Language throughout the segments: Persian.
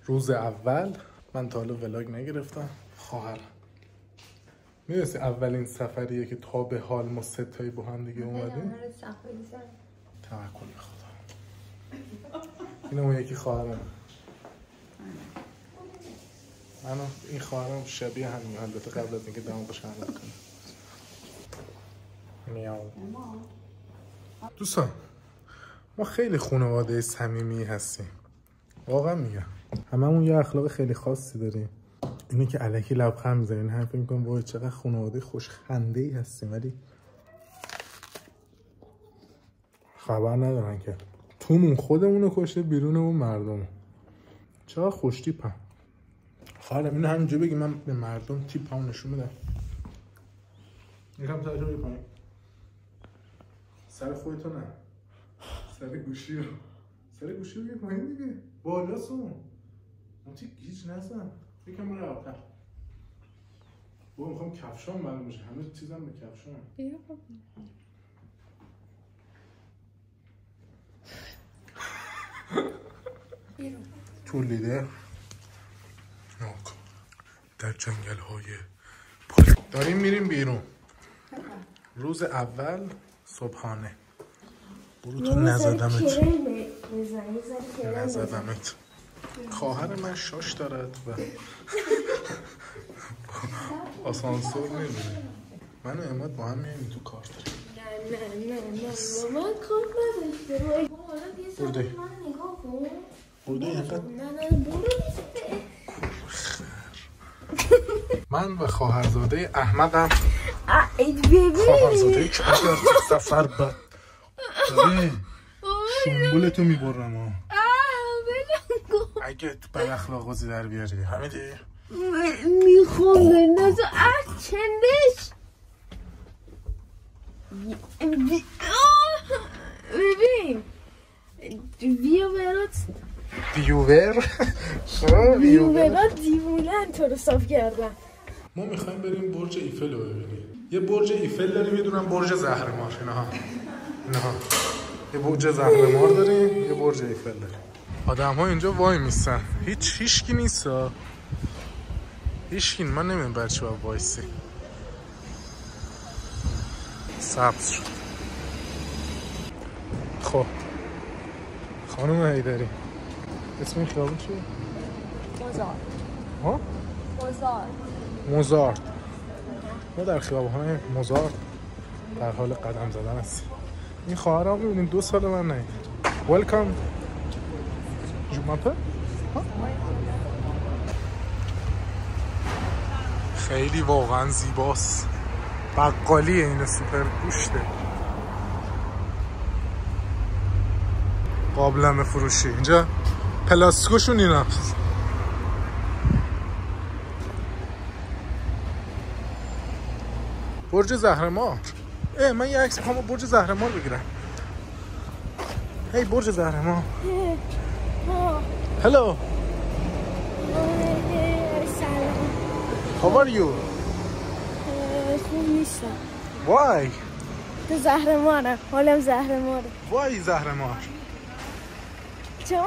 روز اول من تا حالا ولاگ نگرفتم. خواهرم میدونستی اولین سفریه که تا به حال ما ستایی با هم دیگه اومدیم؟ توکل به خدا. این اون یکی خواهرم. من این خواهرم شبیه همین، البته قبل از اینکه دماغش عمل کنه. میاو. دوستان ما خیلی خانواده صمیمی هستیم، واقعا میگم. هممون یه اخلاق خیلی خاصی داریم. اینه که الکی لبخند میزنین هم فکر میکنم وای چقدر خانواده خوشخنده ای هستیم، ولی خبر ندارن که تومون خودمونو کشته بیرونمون مردم. چقدر خوش تیپم. خواهرم اینو همینجا بگی من به مردم تیپمو نشون میدم. یکم توجه بکنی. سر خودتو نه، سر گوشی رو یه پایین دیگه، بالا سون منطقه هیچ نزن. یکم رو رفتر با میخوام کفشام معلوم بشه، همه چیزم به کفشام. تو لیده در جنگل های داریم میریم بیرون. روز اول صبحانه. برو تو نزدمت. خواهر من شاش دارد و آسانسور نمیره. من و اماد با هم میریم تو کار داریم. نه من کار نداشته. برده اینقدر من و خواهرزاده احمدم. خواهرزاده که اگر تو سفر بد شنبولتو میبرم ها اگه بد اخلاقازی در بیاری. حمیدی میخوام بندازو چندش ببین ویوورات دیوونن تو رو صاف کردن. ما میخوایم بریم برج ایفل رو ببینیم. یه برج ایفل داریم، یه دونم برج زهرمار. اینها یه برج زهرمار داریم، یه برج ایفل داریم. آدم ها اینجا وای میستن، هیچکی نیست ها. هیچکی. من نمیدونم برچه باید وایسی. سبز شد. خب خانم حیدری اسم این خیابون چیه؟ موزارد. ها؟ موزارد. ما در خیابان موزارد در حال قدم زدن هستیم. این خواهرام میبینیم 2 سال من ندیدم. ویلکام جمعه. خیلی واقعا زیباست. بقالیه اینو، سوپر گوشته. قابلمه فروشی. اینجا پلاستیکشون اینا. برج زهرمار. من یه عکس میخوام برج زهرمار بگیرم. هی برج زهرمار. هلو. سلام. How are you? خوب نیستم. Why? تو زهرمارم. حالم زهرماره. Why زهرمار؟ چون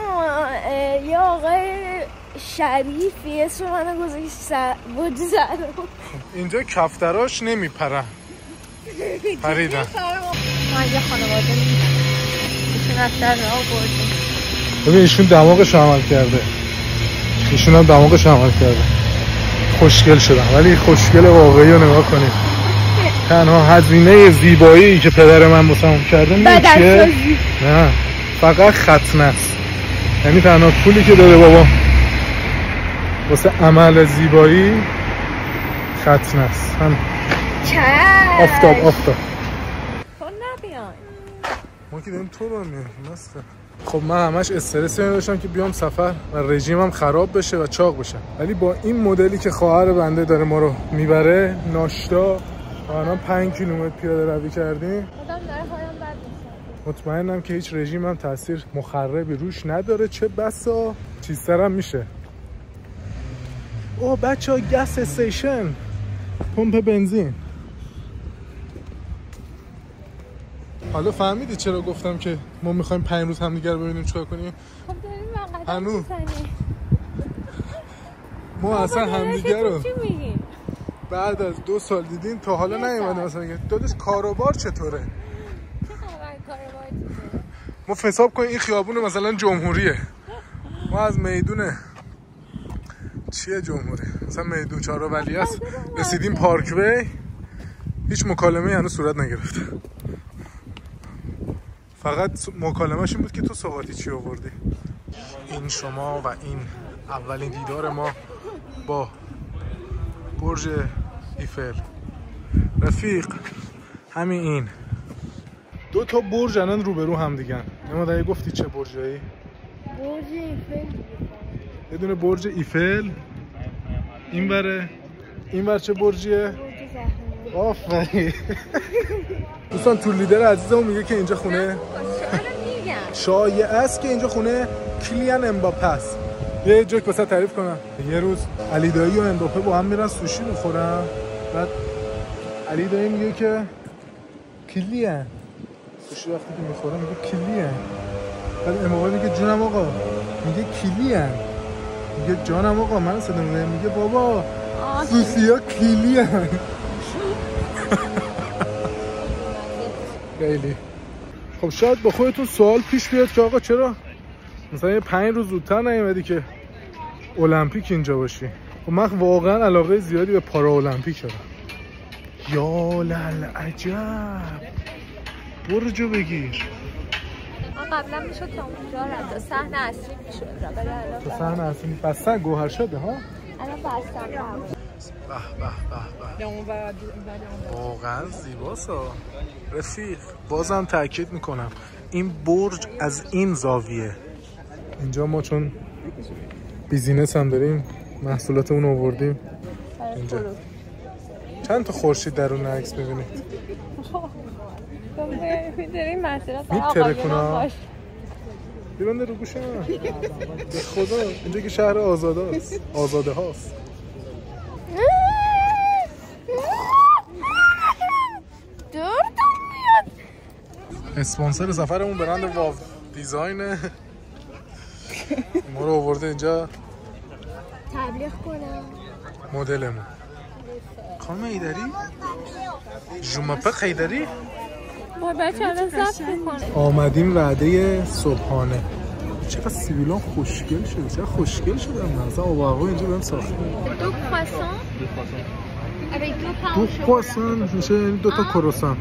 یه آقای شریفی اسم منو گذاشت برج زهرمار. اینجا کفتراش نمیپرن. پریدن. ما یه خانواده میدونم. ایشون افتر راه بردیم. ببین ایشون دماغش عمل کرده. ایشون هم دماغش عمل کرده. خوشگل شدن، ولی خوشگل واقعی رو نگاه کنید. تنها هزینه زیبایی که پدر من واسم کرده میشه نه فقط ختنه است. یعنی تنها پولی که داره بابا واسه عمل زیبایی ختنه است. هم آفتاب تو نبیان. ما که داریم تو رو مسته. خب من همش استرسی داشتم که بیام سفر و رژیمم خراب بشه و چاق بشم، ولی با این مدلی که خواهر بنده داره ما رو میبره ناشتا الان 5 کیلومتر پیاده روی کردیم. مطمئنم که هیچ رژیمم تاثیر مخربی روش نداره، چه بسا چیزترم میشه. اوه بچه‌ها گس استیشن، پمپ بنزین. حالا فهمیدی چرا گفتم که ما میخوایم 5 روز هم دیگر ببینیم چیکار کنیم؟ خب داریم هنوز ما اصلا همدیگه رو بعد از 2 سال دیدین تا حالا نیومده مثلا داداش کاروبار چطوره؟ ما حساب کنیم این خیابون مثلا جمهوریه، ما از میدونه چیه جمهوری مثلا میدون چهارراه‌ولی است رسیدیم پارکوی، هیچ مکالمه‌ای هنوز صورت نگرفت. فقط مکالمه‌اش این بود که تو سوغاتی چی آوردی. این شما و این اولین دیدار ما با برج ایفل. رفیق همین این 2 تا برج الان روبرو هم دیگن. نمادایی گفتی چه برجایی؟ برج ایفل. یه دونه برج ایفل این بره، این بر چه برجیه؟ آفرین. دوستان تو لیدر عزیزمون میگه که اینجا خونه شایعه است که اینجا خونه کیلیان امباپه است. یه جوک واسه تعریف کنم. یه روز علی دایی و امباپه با هم میرن سوشی میخورن، بعد علی دایی میگه که کیلیان سوشی وقتی که میخوره میگه کیلیان، بعد امباپه میگه جونم آقا، میگه کیلیان، میگه جانم آقا من صدا میگه بابا سوشی‌ها کیلیان. خیلی خب. شاید با خودتون سوال پیش بیاد که آقا چرا مثلا یه 5 روز زودتر نیومدی که المپیک اینجا باشی؟ خب من واقعا علاقه زیادی به پارا المپیک دارم. یا لل عجب، برجو بگیر. قبلا میشد تا اونجا رفت، صحنه اصلی میشد را ولی الان تو صحنه اصلی بستن گوهر شده ها. الان بستن. به واقعا زیباست رفیق. بازم تاکید میکنم این برج از این زاویه، اینجا ما چون بیزینس هم داریم محصولات اون آوردیم اینجا. چند تا خورشید درون عکس میبینید؟ میداریم محصولات میترکونا بیبنده رو گوشه من. به خدا اینجا که شهر آزاده هست، آزاده هاست. اسپانسر سفرمون برند واو دیزاین ما رو آورده اینجا تبلیغ کنم مدلمون. خانم ایدری جومپه خیدری با بچه الان ضبط میکنه. آمدیم وعده صبحانه. چقدر سیبیلان خوشگل شده، چقدر خوشگل شده. مثلا آب و هوا اینجا بهم ساخته. 2 croissants avec 2 pains. 2 croissants میشه یعنی 2 تا کروسان.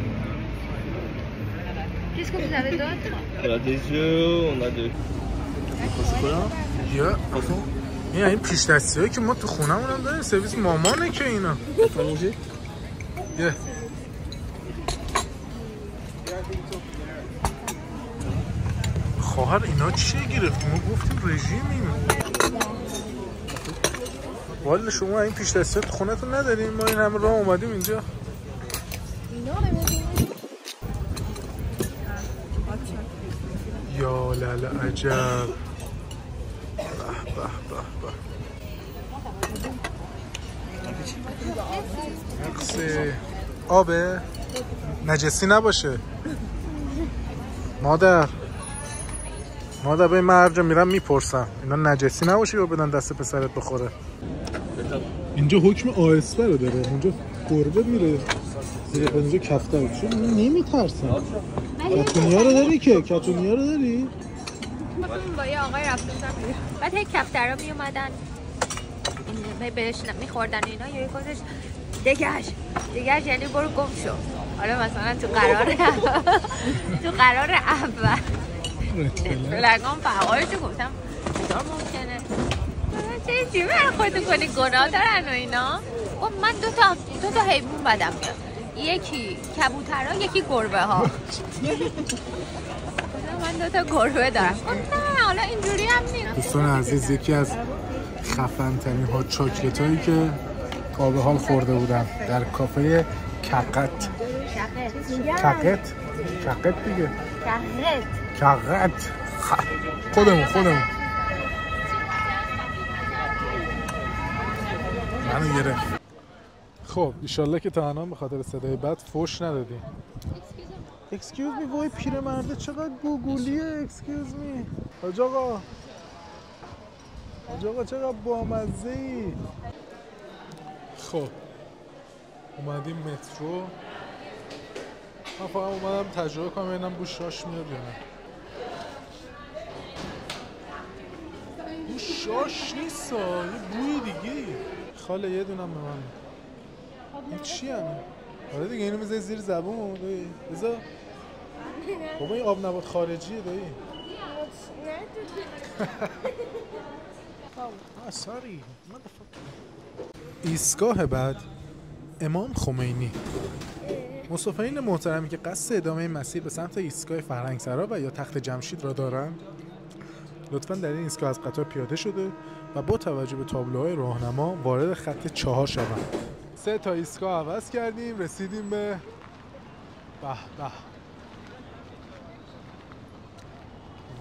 Qu'est-ce que vous avez d'autre? On a des œufs, on a de... یا این پیش دستی‌هایی که ما تو خونه‌مون هم داریم، سرویس مامانه که اینا. یه خواهر اینا چیه گرفتیم؟ ما گفتیم رژیمیم. والا شما این پیش دستی‌ها تو خونه‌تون نداریم؟ ما این همه راه اومدیم اینجا. یا لله عجب. به به به به. نقصه آبه نجسی نباشه. مادر به این مرجا میرم میپرسم اینا نجسی نباشه یا بدن دست پسرت بخوره. اینجا حکم آسفه رو داره، اونجا گربه میره زیر اینجا کفتر. چون نمیترسن. کتونیا رو داری که؟ کتونیا رو داری؟ با یه آقای رفتم بعد هی کفترها میومدن بهش میخوردن اینا، یه گفتش دگش یعنی برو گم شو. حالا مثلا تو قرار اول لگام فعالشو گفتم چطور ممکنه؟ چه چی برای خودتون کنی؟ گناه دارن و اینا؟ من دو تا حیوان بدم میاد، یکی کبوترها یکی گربه ها. من 2 تا گربه دارم. نه حالا اینجوری هم نیست. دوستان عزیز، یکی از خفن ترین هات چاکلت هایی که تا به حال خورده بودم در کافه کقت دیگه. کقت خودمون منو گرفت. خب ایشالله که تا الان به خاطر صدای بد فوش ندادیم. اکسکیوز می. وای پیرمرده چقدر گوگولیه. اکسکیوز می حاج آقا. آقا چقدر بامزه ای. خب اومدیم مترو. من فقط اومدم تجربه کنم ببینم بو شاش میاد یا نه. بو شاش نیست، یه بوی دیگه. خاله یه دونم به من. این چی همه؟ آره دیگه اینو میذاری زیر زبون دایی. بذار. بابا این آب نبات خارجیه دایی. ساری. ایستگاه بعد امام خمینی. مسافرین محترمی که قصد ادامه مسیر به سمت ایستگاه فرهنگسرا و یا تخت جمشید را دارند لطفاً در این ایستگاه از قطار پیاده شده و با توجه به تابلوهای راهنما وارد خط 4 شوند. 3 تا ایستگاه عوض کردیم رسیدیم به به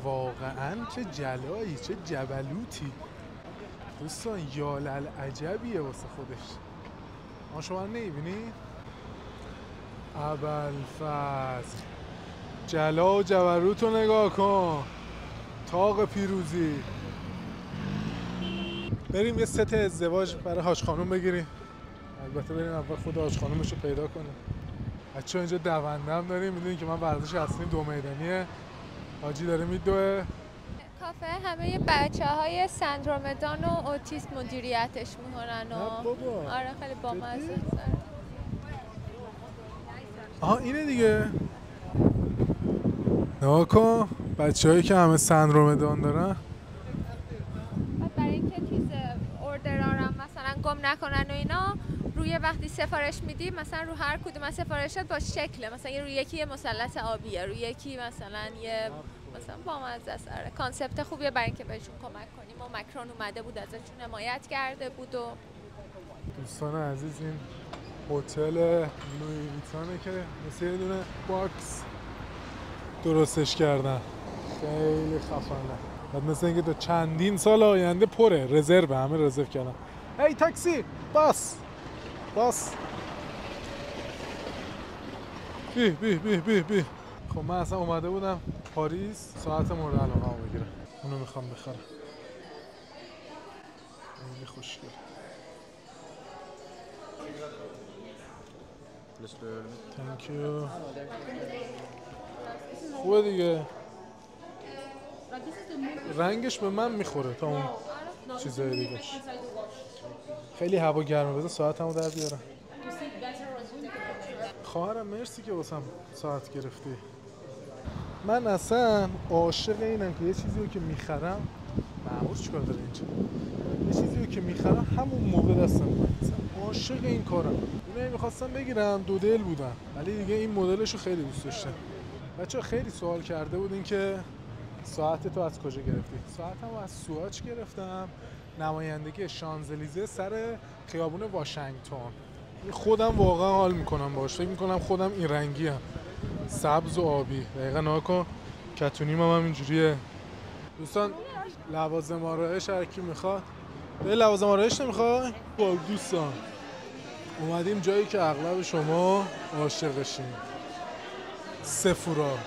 واقعاً چه جلایی، چه جبلوتی دوستان. یالل عجبیه واسه خودش. ما شما نمیبینی؟ ابوالفضل جلا و جبروت رو نگاه کن. طاق پیروزی. بریم یه ست ازدواج برای حاج خانوم بگیریم. البته بریم اول خود حاج خانومش رو پیدا کنیم. بچه‌ها اینجا دونده هم داریم. میدونین که من ورزش اصلیم 2 میدانیه. حاجی داره میدوه. کافه همه بچه‌های سندروم دان و اوتیسم مدیریتش میکنن و آره خیلی بامزه. آها اینه دیگه. نگاه کن بچه‌هایی که همه سندروم دان دارن. برای اینکه چیز اوردرارم مثلا گم نکنن و اینا، روی وقتی سفارش میدی مثلا رو هر کدوم از سفارشات با شکله، مثلا روی یکی یه مثلث آبیه، روی یکی مثلا یه مثلا بامزه است. آره کانسپت خوبیه برای اینکه بهشون کمک کنیم. و مکرون اومده بود ازشون حمایت کرده بود. و دوستان عزیز این هتل لوئی ویتانه که مثل یه دونه باکس درستش کردن. خیلی خفنه. بعد مثل اینکه تا چندین سال آینده پره. رزرو همه رزرو کردن. هی تاکسی باس بی. خب من اصلا اومده بودم پاریس ساعت مورد علاقه بگیرم. اونو میخوام بخرم. خیلی خوشگل. تانکیو. خوبه دیگه. رنگش به من میخوره تا اون چیزای دیگهش. خیلی هوا گرمه. بذار ساعتمو در بیارم. خواهرم مرسی که واسم ساعت گرفتی. من اصلا عاشق اینم که یه چیزی رو که میخرم معمول چیکار داره اینجا. یه چیزی رو که میخرم همون موقع دستم میاد. اصلا عاشق این کارم. اینو میخواستم بگیرم 2 دل بودم ولی دیگه این مدلش رو خیلی دوست داشتم. بچه‌ها خیلی سوال کرده بودین که ساعت تو از کجا گرفتی؟ ساعتمو از سوئاچ گرفتم. نمایندگی شانزلیزه سر خیابون واشنگتن. خودم واقعا حال میکنم باهاش. فکر میکنم خودم این رنگی ام. سبز و آبی. دقیقاً نگاه کن. کتونیم هم اینجوریه. دوستان لوازم آرایش هر کی میخواد. به لوازم آرایش نمیخوای؟ با دوستان اومدیم جایی که اغلب شما عاشقشین. سفورا. آره.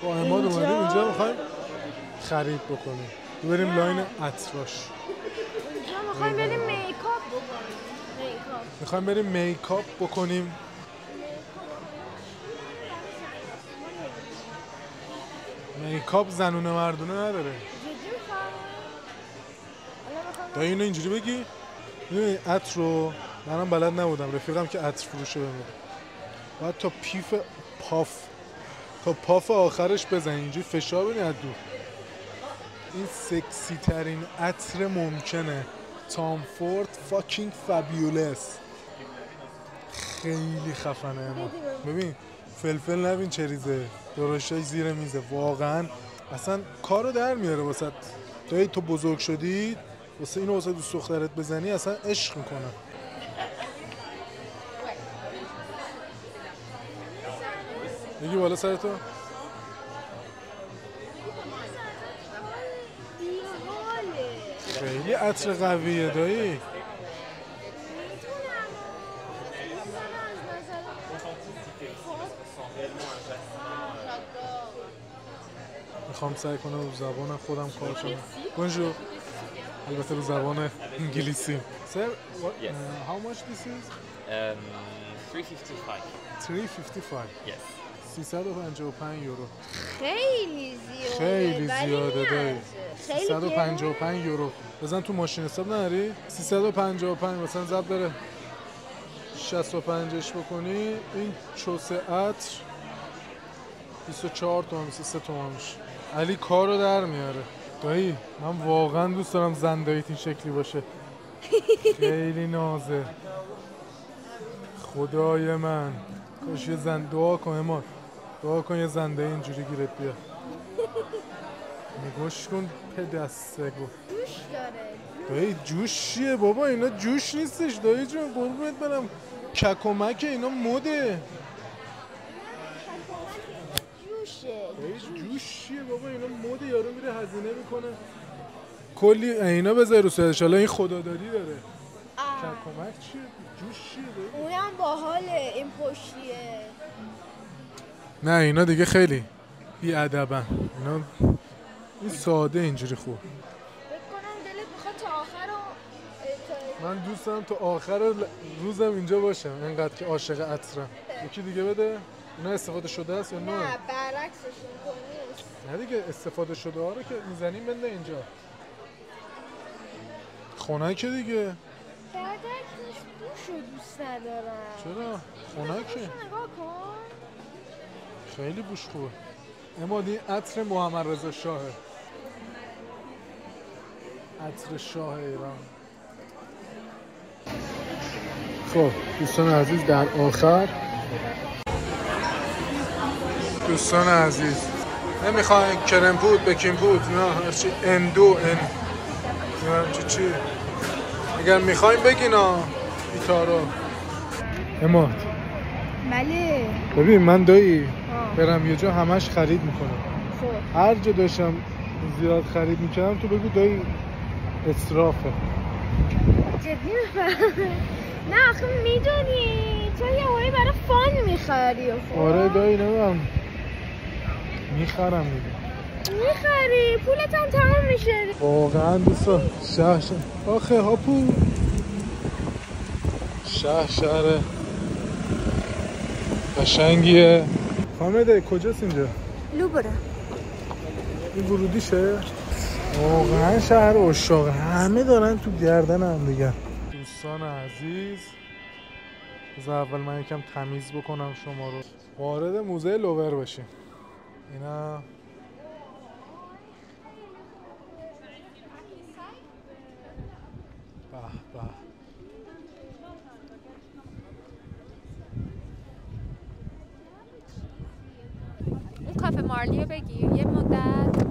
با عماد اومدیم اینجا میخوایم خرید بکنیم. بریم لاین عطراش. اینجا میخوایم بریم میکاپ بکنیم. میخوایم بریم میکاپ بکنیم. میکاپ زنونه مردونه نداره. دا اینو اینجوری بگی؟ ببین عطر رو منم بلد نبودم. رفیقم که عطر فروشه بهم باید تا پاف آخرش بزنی اینجوری فشار بدی از دور. این سکسی ترین عطر ممکنه. تام فورد فاکینگ فابیولس. خیلی خفنه اما ببین فلفل نبین چه ریزه. درشتای زیر میزه. واقعا اصلا کارو در میاره واسه دایی. تو بزرگ شدی واسه اینو واسه دوست دخترت بزنی اصلا عشق میکنه. بگی بالا سرتو. خیلی عطر قویه دایی. میخوام سعی کنم رو زبانم خودم کار کنم. بونجور. البته به زبان انگلیسی. Sir, Yes. how much this is? 355. 355. Yes. 355 یورو. خیلی زیاده. خیلی زیاده دایی. خیلی 355 یورو. بزن تو ماشین حساب نداری؟ 355 مثلا ضرب بره 65ش بکنی این چوسه عطر 24 تومن 23 تومن میشه. علی کارو در میاره. دایی من واقعا دوست دارم زنداییت این شکلی باشه. خیلی نازه. خدای من کاش یه دعا کن اما دعا کن یه زنده اینجوری گیرت بیا. نگوش کن پدستگو. جوش داره. دایی جوش چیه بابا؟ اینا جوش نیستش دایی جون، قربونت برم. ککمک اینا مده. جوشه. دایی جوش چیه بابا؟ اینا مده. یارو میره هزینه میکنه کلی اینا بذاره رو سرش. حالا این خداداری داره. ککمک چیه؟ جوش چیه دایی؟ اونم باحاله این پشتیه. نه اینا دیگه خیلی بی ادبن. اینا این ساده اینجوری خوب. فکر کنم دلت میخواد تا آخر رو من دوست دارم تا آخر روزم اینجا باشم اینقدر که عاشق عطرم. یکی دیگه بده. اینا استفاده شده است یا نه؟ نه برعکسشون کنی. نه دیگه استفاده شده ها رو که میزنیم بنده اینجا. خنکه دیگه. برعکسش بوشو دوست ندارم. چرا؟ خنکه. نگاه کن. خیلی بوش خوبه. اما این عطر محمد رضا شاهه. عطر شاه ایران. خب دوستان عزیز در آخر دوستان عزیز نمیخواین کرم پود بکین پود نه هرچی اندو چی اگر میخواین بگین ایتارو اماد. بله. ببین من دایی برم یه جا همش خرید میکنم. خب هر جا داشتم زیاد خرید میکردم تو بگو دایی اسرافه. جدی میفهمه. نه آخه میدونی تو یه هایی برای فان میخری. آره دایی نمیم میخرم میخری پولت هم تمام میشه. واقعا دوستا شهر آخه هاپو شهر قشنگیه. خانمه کجاست اینجا؟ لوبره. این ورودیشه؟ واقعا شهر عشاق. همه دارن تو گردن هم دیگه. دوستان عزیز از اول من یکم تمیز بکنم شما رو. وارد موزه لوور بشیم. اینا به به. اون کافه مارلی رو بگیر. یه مدت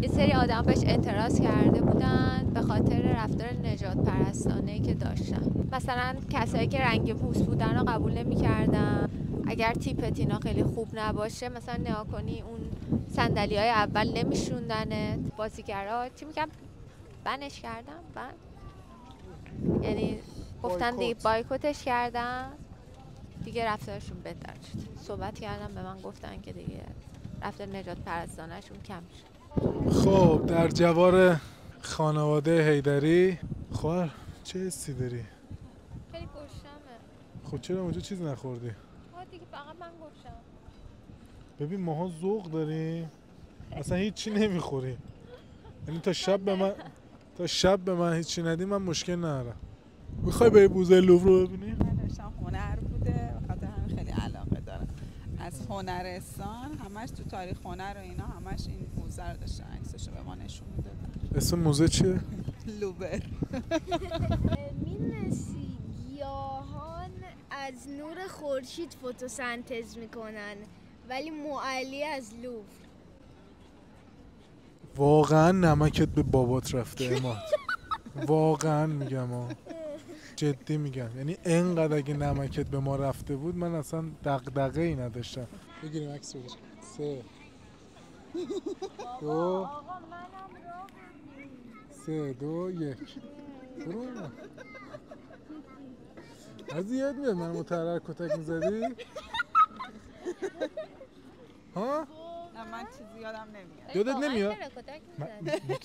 یه سری آدم بهش اعتراض کرده بودن به خاطر رفتار نجات پرستانه‌ای که داشتن. مثلا کسایی که رنگ پوست بودن رو قبول نمی‌کردن. اگر تیپت اینا خیلی خوب نباشه مثلا نگاه کنی اون صندلی‌های اول نمیشوندنت. بازیگرا چی میگم بنش کردن یعنی گفتن دیگه بایکوتش کردن دیگه رفتارشون بهتر شد. صحبت کردم به من گفتن که دیگه رفتار نجات پرستانه‌شون کم شد. خب در جوار خانواده حیدری خوار چه حسی داری؟ خیلی گشنمه. خب چرا اونجا چیز نخوردی؟ دیگه فقط من گشنم. ببین ماها ذوق داریم اصلا هیچی نمیخوریم. یعنی تا شب به من هیچی ندی من مشکل ندارم. میخوای به موزه لوور رو ببینی؟ من داشتم هنر بوده بخاطر همین خیلی علاقه دارم. از هنرستان همش تو تاریخ هنر و اینا همش این موزه رو داشتن عکسشو به ما نشون میدادن. اسم موزه چیه؟ لوور. می‌دونستی گیاهان از نور خورشید فتوسنتز میکنن ولی معلی از لوور. واقعا نمکت به بابات رفته اماد. واقعا میگم جدی میگم. یعنی اینقدر اگه نمکت به ما رفته بود من اصلا دغدغه ای نداشتم. بگیریم عکس بگیریم. 3 2 3 2 1 برو از یاد میاد من متحرک کتک میزدی؟ ها؟ من چیزی یادم نمیاد. یادت نمیاد؟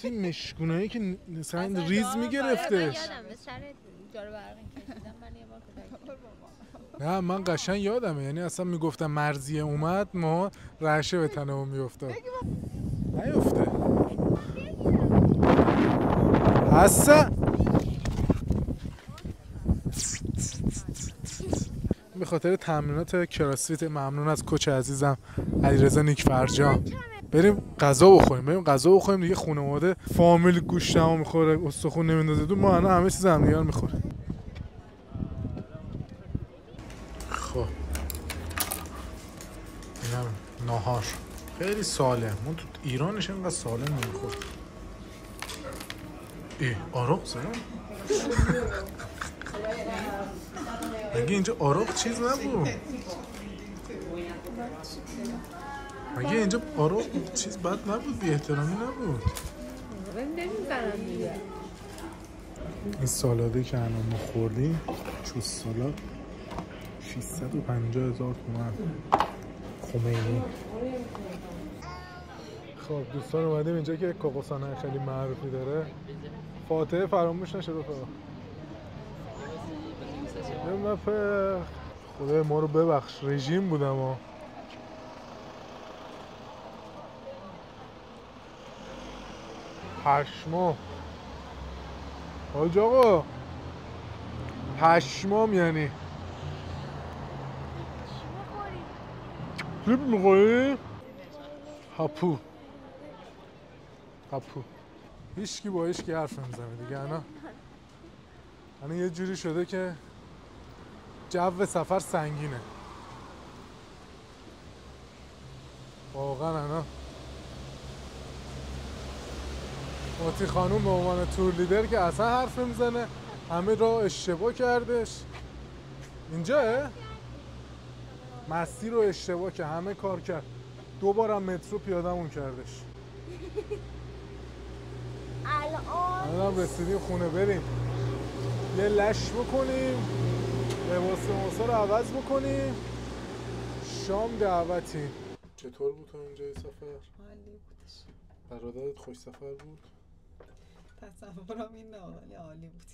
این مشکونایی که مثلا ریز میگرفتش. یادم به سر جارو برقی کشیدم من یه بار کتک. نه من قشنگ یادمه، یعنی اصلا میگفتم مرضیه اومد ما رعشه به تنمون میفته. نیفته اصلا. به خاطر تمرینات کراسفیت ممنون از کوچ عزیزم علیرضا نیکفرجان. بریم غذا بخوریم دیگه. خانواده فامیل گوشتمو میخوره، استخون نمیندازه تو، ما همه چیز هم دیگه میخوریم. خب اینم ناهار خیلی سالم. ما تو ایرانش اینقدر سالم نمیخورد. آرق زدم؟ مگه اینجا آرق چیز نبود؟ مگه اینجا آرق چیز بد نبود؟ بی احترامی نبود؟ این سالاده که الان ما خوردیم، چوز سالاد 650,000 تومان خمینی. خب دوستان اومدیم اینجا که کوکوسانه خیلی معروفی داره. فاتحه فراموش نشه رفقا. خدای ما رو ببخش، رژیم بودم ها. پشمام حاج آقا، پشمام. یعنی لیب میخوری؟ هاپو هیچکی با هیچکی حرف نمیزنه دیگه. انا یه جوری شده که جو سفر سنگینه واقعا. انا موتی خانوم به عنوان تور لیدر که اصلا حرف نمیزنه، همه را اشتباه کردش. اینجاه مسیر رو اشتباه که همه کار کرد. 2 بارم مترو پیاده‌مون کردش. الان رسیدیم خونه، بریم یه لش بکنیم، لباس رو عوض بکنیم، شام دعوتیم. چطور بود تو اینجای سفر؟ عالی بودش. برادرت خوش سفر بود؟ تصورم این نه ولی عالی بود.